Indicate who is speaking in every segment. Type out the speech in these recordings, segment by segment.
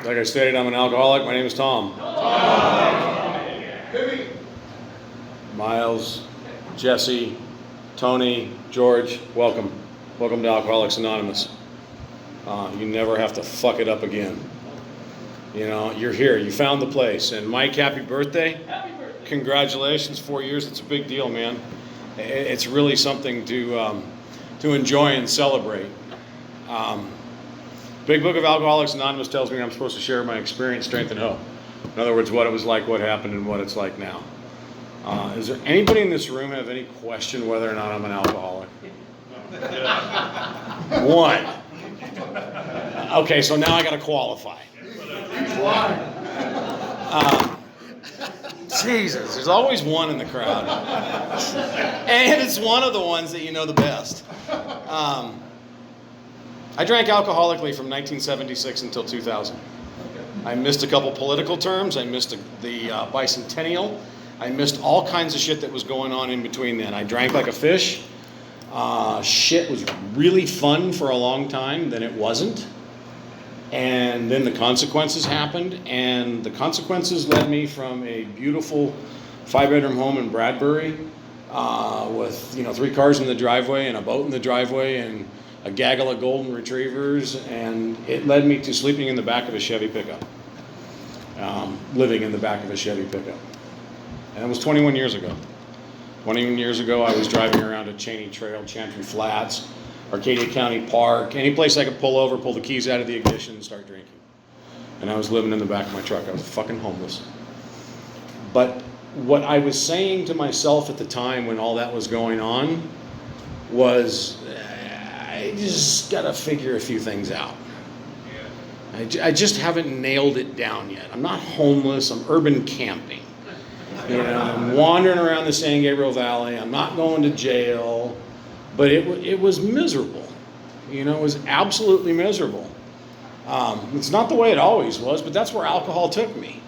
Speaker 1: Like I stated, I'm an alcoholic. My name is Tom. Miles, Jesse, Tony, George, welcome. Welcome to Alcoholics Anonymous. You never have to fuck it up again. You know, you're here. You found the place. And Mike, happy birthday. Happy birthday. Congratulations, 4 years. It's a big deal, man. It's really something to enjoy and celebrate. Big Book of Alcoholics Anonymous tells me I'm supposed to share my experience, strength, and hope. In other words, what it was like, what happened, and what it's like now. Is there anybody in this room have any question whether or not I'm an alcoholic? One. Okay, so now I got to qualify. Jesus, there's always one in the crowd. And it's one of the ones that you know the best. I drank alcoholically from 1976 until 2000. I missed a couple political terms. I missed the bicentennial. I missed all kinds of shit that was going on in between then. I drank like a fish. Shit was really fun for a long time, then it wasn't. And then the consequences happened, and the consequences led me from a beautiful 5-bedroom home in Bradbury with 3 cars in the driveway and a boat in the driveway and a gaggle of golden retrievers, and it led me to sleeping in the back of a Chevy pickup, living in the back of a Chevy pickup. And it was 21 years ago. 21 years ago, I was driving around at Cheney Trail, Chantry Flats, Arcadia County Park, any place I could pull over, pull the keys out of the ignition, and start drinking. And I was living in the back of my truck. I was fucking homeless. But what I was saying to myself at the time when all that was going on was, I just got to figure a few things out. I just haven't nailed it down yet. I'm not homeless. I'm urban camping. I'm wandering around the San Gabriel Valley. I'm not going to jail. But it was miserable. It was absolutely miserable. It's not the way it always was, but that's where alcohol took me.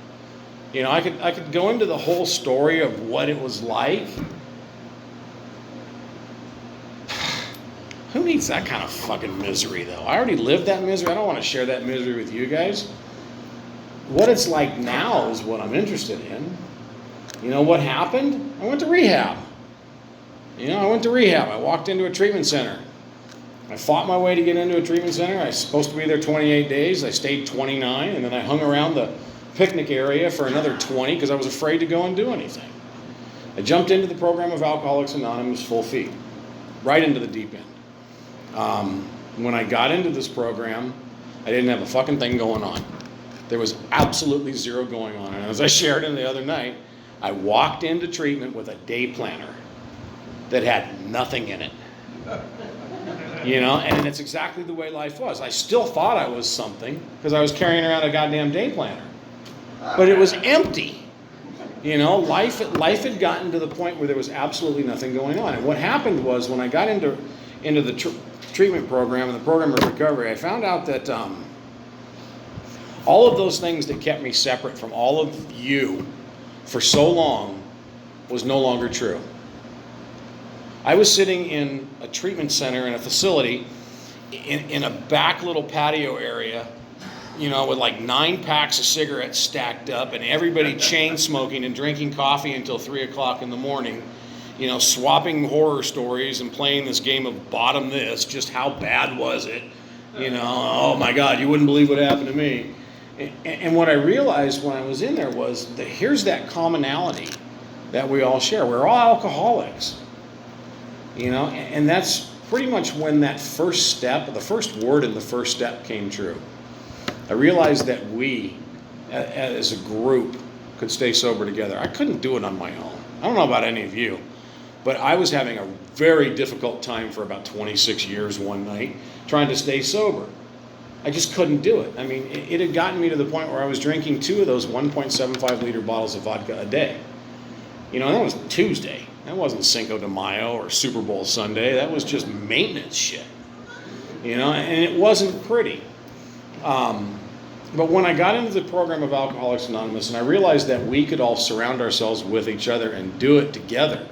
Speaker 1: I could go into the whole story of what it was like. Who needs that kind of fucking misery, though? I already lived that misery. I don't want to share that misery with you guys. What it's like now is what I'm interested in. What happened? I went to rehab. I went to rehab. I walked into a treatment center. I fought my way to get into a treatment center. I was supposed to be there 28 days. I stayed 29, and then I hung around the picnic area for another 20 because I was afraid to go and do anything. I jumped into the program of Alcoholics Anonymous full feet, right into the deep end. When I got into this program, I didn't have a fucking thing going on. There was absolutely zero going on. And as I shared in the other night, I walked into treatment with a day planner that had nothing in it. And it's exactly the way life was. I still thought I was something because I was carrying around a goddamn day planner. But it was empty. Life had gotten to the point where there was absolutely nothing going on. And what happened was when I got into the treatment program and the program of recovery, I found out that all of those things that kept me separate from all of you for so long was no longer true. I was sitting in a treatment center in a facility in a back little patio area, with like 9 packs of cigarettes stacked up and everybody chain smoking and drinking coffee until 3 o'clock in the morning, swapping horror stories and playing this game of bottom this, just how bad was it? Oh my God, you wouldn't believe what happened to me. And what I realized when I was in there was that here's that commonality that we all share. We're all alcoholics. And that's pretty much when that first step, the first word in the first step came true. I realized that we, as a group, could stay sober together. I couldn't do it on my own. I don't know about any of you, but I was having a very difficult time for about 26 years one night trying to stay sober. I just couldn't do it. I mean, it had gotten me to the point where I was drinking 2 of those 1.75 liter bottles of vodka a day. That was Tuesday. That wasn't Cinco de Mayo or Super Bowl Sunday. That was just maintenance shit. And it wasn't pretty. But when I got into the program of Alcoholics Anonymous and I realized that we could all surround ourselves with each other and do it together,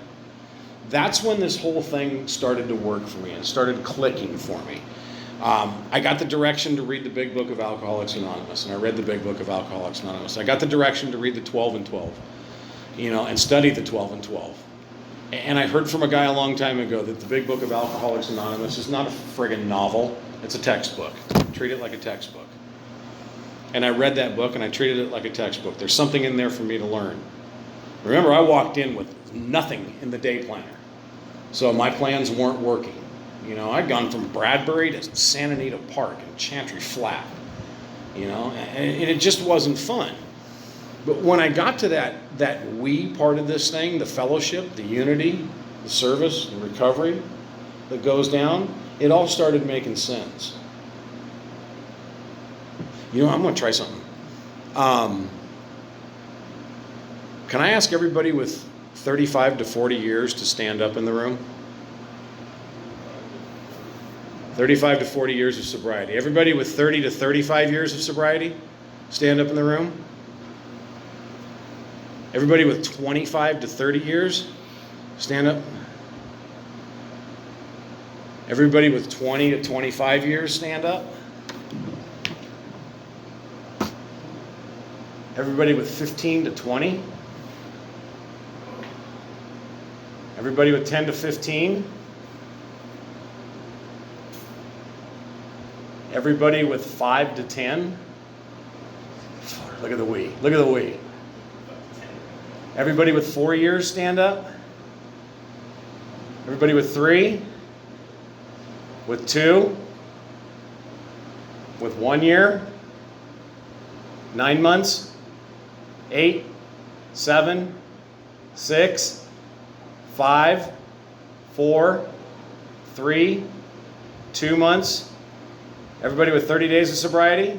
Speaker 1: that's when this whole thing started to work for me and started clicking for me. I got the direction to read the big book of Alcoholics Anonymous, and I read the big book of Alcoholics Anonymous. I got the direction to read the 12 and 12, and study the 12 and 12. And I heard from a guy a long time ago that the big book of Alcoholics Anonymous is not a friggin' novel. It's a textbook. Treat it like a textbook. And I read that book and I treated it like a textbook. There's something in there for me to learn. Remember, I walked in with nothing in the day planner. So my plans weren't working. I'd gone from Bradbury to Santa Anita Park and Chantry Flat. And it just wasn't fun. But when I got to that we part of this thing, the fellowship, the unity, the service, the recovery that goes down, it all started making sense. I'm going to try something. Can I ask everybody with 35 to 40 years to stand up in the room? 35 to 40 years of sobriety. Everybody with 30 to 35 years of sobriety, stand up in the room. Everybody with 25 to 30 years, stand up. Everybody with 20 to 25 years, stand up. Everybody with 15 to 20. Everybody with 10 to 15. Everybody with 5 to 10. Look at the we. Look at the we. Everybody with 4 years, stand up. Everybody with 3. With 2. With 1 year. 9 months. 8. 7. 6. 5. 4. 3. 2 months. Everybody with 30 days of sobriety?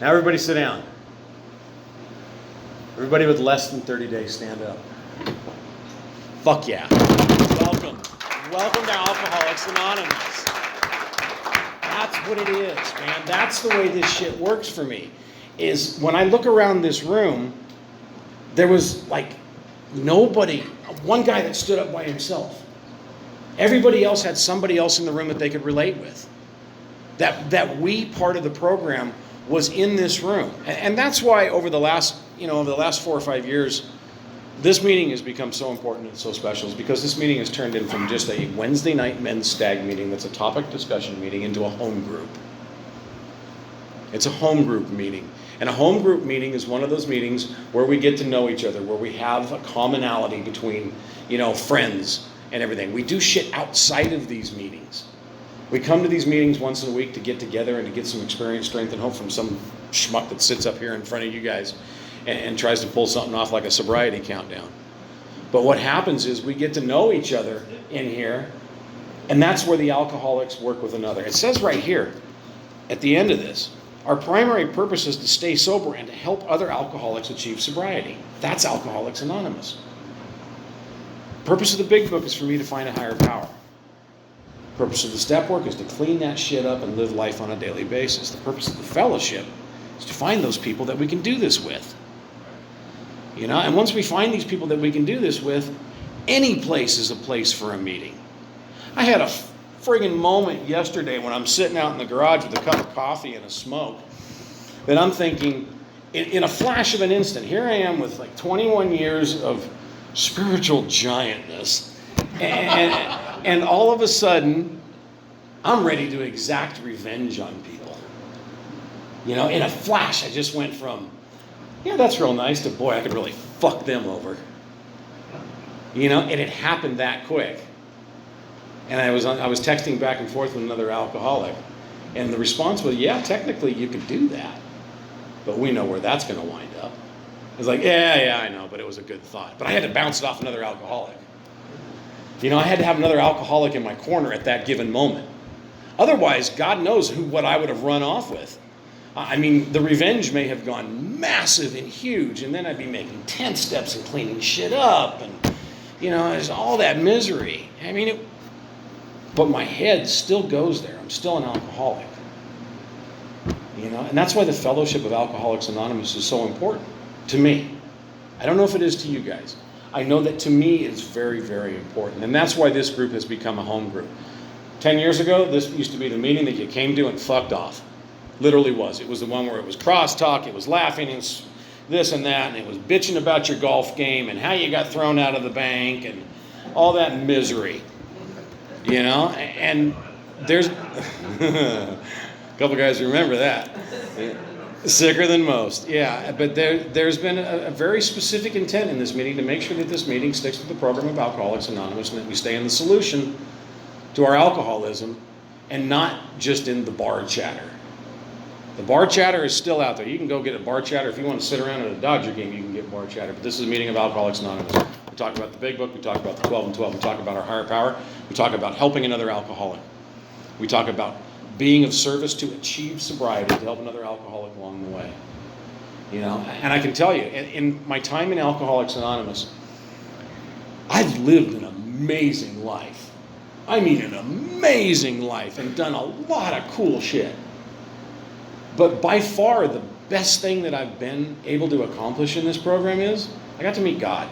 Speaker 1: Now everybody sit down. Everybody with less than 30 days, stand up. Fuck yeah. Welcome. Welcome to Alcoholics Anonymous. That's what it is, man. That's the way this shit works for me. Is when I look around this room, there was like nobody, one guy that stood up by himself. Everybody else had somebody else in the room that they could relate with. That we part of the program was in this room. And that's why over the last 4 or 5 years, this meeting has become so important and so special, is because this meeting has turned in from just a Wednesday night men's stag meeting that's a topic discussion meeting into a home group. It's a home group meeting. And a home group meeting is one of those meetings where we get to know each other, where we have a commonality between, friends and everything. We do shit outside of these meetings. We come to these meetings once in a week to get together and to get some experience, strength, and hope from some schmuck that sits up here in front of you guys and tries to pull something off like a sobriety countdown. But what happens is we get to know each other in here, and that's where the alcoholics work with another. It says right here at the end of this, our primary purpose is to stay sober and to help other alcoholics achieve sobriety. That's Alcoholics Anonymous. Purpose of the big book is for me to find a higher power. Purpose of the step work is to clean that shit up and live life on a daily basis. The purpose of the fellowship is to find those people that we can do this with. And once we find these people that we can do this with, any place is a place for a meeting. I had a friggin' moment yesterday when I'm sitting out in the garage with a cup of coffee and a smoke that I'm thinking, in a flash of an instant, here I am with like 21 years of spiritual giantness, and all of a sudden, I'm ready to exact revenge on people. In a flash, I just went from, yeah, that's real nice, to boy, I could really fuck them over. And it happened that quick. And I was texting back and forth with another alcoholic, and the response was, yeah, technically you could do that, but we know where that's going to wind up. It's like, yeah, I know, but it was a good thought. But I had to bounce it off another alcoholic. I had to have another alcoholic in my corner at that given moment. Otherwise, God knows what I would have run off with. I mean, the revenge may have gone massive and huge, and then I'd be making 10 steps and cleaning shit up, and, there's all that misery. I mean, but my head still goes there. I'm still an alcoholic. And that's why the fellowship of Alcoholics Anonymous is so important to me. I don't know if it is to you guys. I know that to me it's very, very important. And that's why this group has become a home group. 10 years ago, this used to be the meeting that you came to and fucked off. Literally was. It was the one where it was crosstalk, it was laughing, and this and that, and it was bitching about your golf game and how you got thrown out of the bank and all that misery. You know? And there's a couple guys remember that. Sicker than most. Yeah, but there's been a very specific intent in this meeting to make sure that this meeting sticks to the program of Alcoholics Anonymous and that we stay in the solution to our alcoholism and not just in the bar chatter. The bar chatter is still out there. You can go get a bar chatter. If you want to sit around at a Dodger game, you can get bar chatter. But this is a meeting of Alcoholics Anonymous. We talk about the big book. We talk about the 12 and 12. We talk about our higher power. We talk about helping another alcoholic. We talk about being of service to achieve sobriety, to help another alcoholic along the way. You know, and I can tell you, in my time in Alcoholics Anonymous, I've lived an amazing life. I mean, an amazing life, and done a lot of cool shit. But by far, the best thing that I've been able to accomplish in this program is I got to meet God.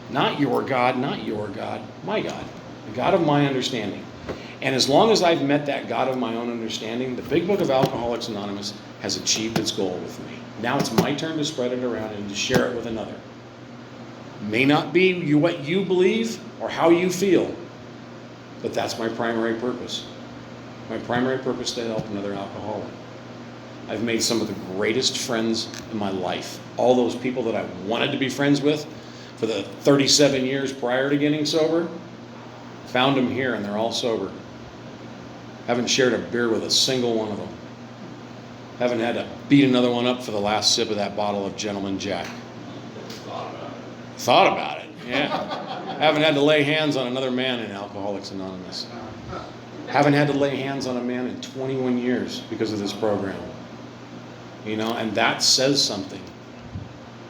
Speaker 1: Not your God, not your God, my God. The God of my understanding. And as long as I've met that God of my own understanding, the Big Book of Alcoholics Anonymous has achieved its goal with me. Now it's my turn to spread it around and to share it with another. May not be what you believe or how you feel, but that's my primary purpose. My primary purpose is to help another alcoholic. I've made some of the greatest friends in my life. All those people that I wanted to be friends with for the 37 years prior to getting sober, found them here and they're all sober. Haven't shared a beer with a single one of them. Haven't had to beat another one up for the last sip of that bottle of Gentleman Jack. Thought about it, yeah. Haven't had to lay hands on another man in Alcoholics Anonymous. Haven't had to lay hands on a man in 21 years because of this program. You know, and that says something.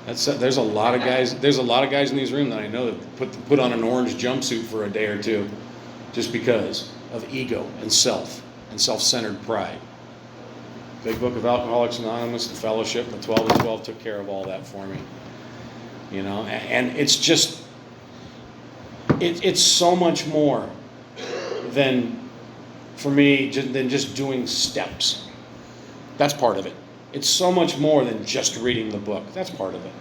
Speaker 1: There's a lot of guys. There's a lot of guys in these rooms that I know that put on an orange jumpsuit for a day or two, just because of ego and self-centered pride. Big Book of Alcoholics Anonymous, the fellowship, the 12 and 12 took care of all that for me. You know, and it's just, it's so much more than, for me, than just doing steps. That's part of it. It's so much more than just reading the book. That's part of it.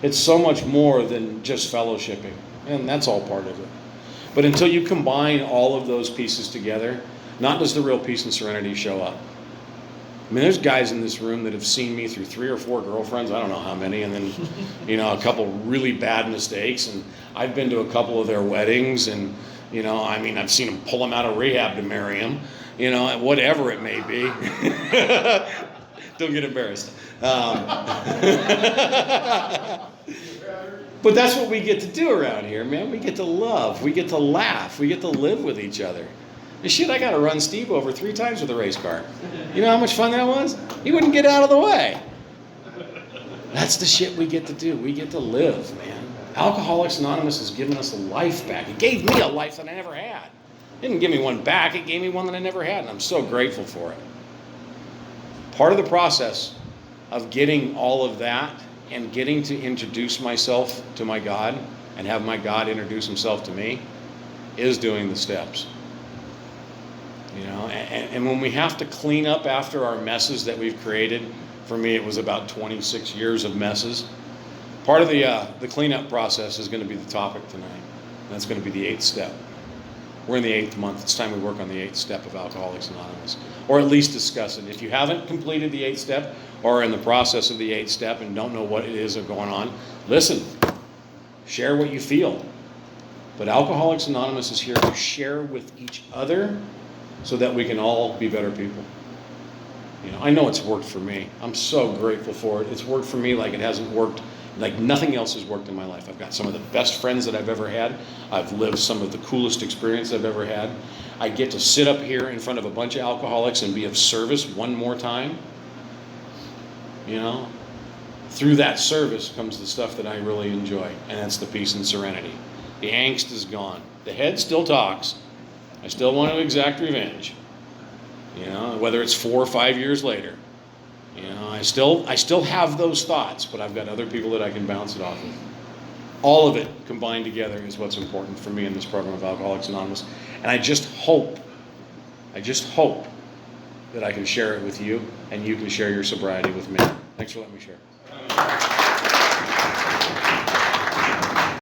Speaker 1: It's so much more than just fellowshipping, and that's all part of it. But until you combine all of those pieces together, not does the real peace and serenity show up. I mean, there's guys in this room that have seen me through 3 or 4 girlfriends, I don't know how many, and then, you know, a couple really bad mistakes, and I've been to a couple of their weddings, and, you know, I mean, I've seen them pull them out of rehab to marry them, you know, whatever it may be. Don't get embarrassed. But that's what we get to do around here, man. We get to love. We get to laugh. We get to live with each other. And shit, I got to run Steve over 3 times with a race car. You know how much fun that was? He wouldn't get out of the way. That's the shit we get to do. We get to live, man. Alcoholics Anonymous has given us a life back. It gave me a life that I never had. It didn't give me one back. It gave me one that I never had, and I'm so grateful for it. Part of the process of getting all of that and getting to introduce myself to my God and have my God introduce himself to me is doing the steps. You know, and when we have to clean up after our messes that we've created, for me it was about 26 years of messes. Part of the cleanup process is going to be the topic tonight. And that's going to be the 8th step. We're in the 8th month. It's time we work on the 8th step of Alcoholics Anonymous, or at least discuss it. If you haven't completed the 8th step or are in the process of the 8th step and don't know what it is going on, listen, share what you feel. But Alcoholics Anonymous is here to share with each other so that we can all be better people. You know, I know it's worked for me. I'm so grateful for it. It's worked for me like it hasn't worked, like nothing else has worked in my life. I've got some of the best friends that I've ever had. I've lived some of the coolest experience I've ever had. I get to sit up here in front of a bunch of alcoholics and be of service one more time. You know, through that service comes the stuff that I really enjoy, and that's the peace and serenity. The angst is gone. The head still talks. I still want to exact revenge. You know, whether it's 4 or 5 years later. You know, I still have those thoughts, but I've got other people that I can bounce it off of. All of it combined together is what's important for me in this program of Alcoholics Anonymous. And I just hope that I can share it with you and you can share your sobriety with me. Thanks for letting me share.